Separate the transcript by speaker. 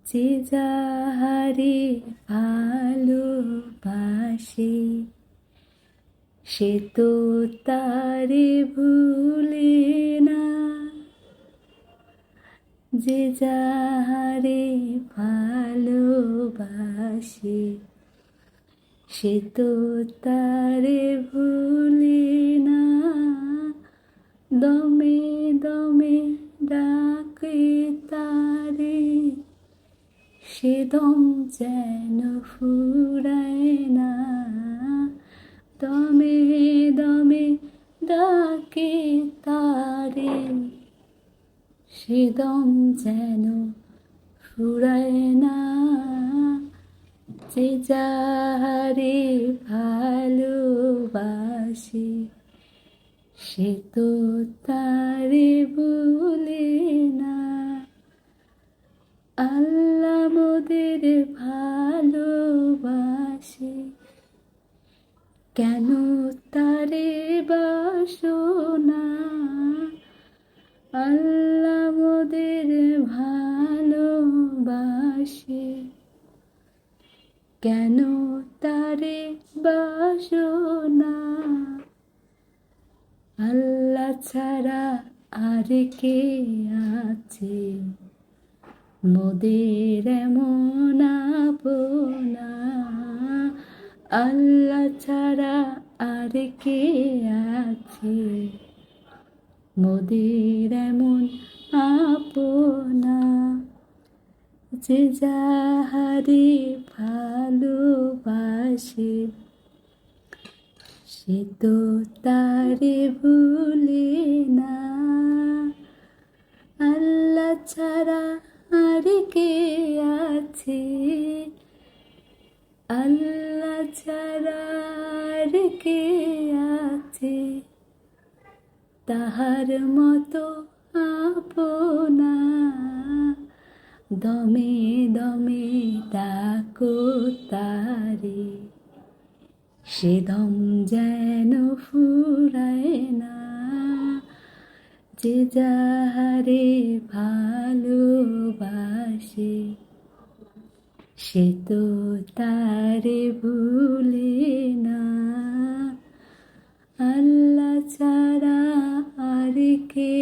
Speaker 1: যে যাহারে ভালোবাসে সে তো তারে ভুলে না। যে যাহারে ভালোবাসে সে তো তারে ভুলে না। দমে দমে ডাকে তারে সে দম যেন ফুরায় না। দমে দমে ডাকে তারে সে দম যেন ফুরায় না। যে যাহারে ভালোবাসে সে তো তারে ভুলে না। আল্লাহ মোদের ভালোবাসে কেন তারে বাসো না। আল্লাহ মোদের ভালোবাসে কেন তারে বাসো না। আল্লাহ ছাড়া আর কে আছে মোদের এমন আপনা। আল্লাহ ছাড়া আর কে আছে মোদের এমন আপনা। যে যাহারে ভালোবাসে সে তো তারে ভুলে না। আল্লাহ ছাড়া আর কে আছে আল্লাহ ছাড়া আর কে আছে তাহার মতো আপনা। দমে দমে ডাকো তারে সে দম যেন ফুরায় না। যে যাহারে ভালোবাসে সে তো তারে ভুলে না। আল্লাহ ছাড়া আর কে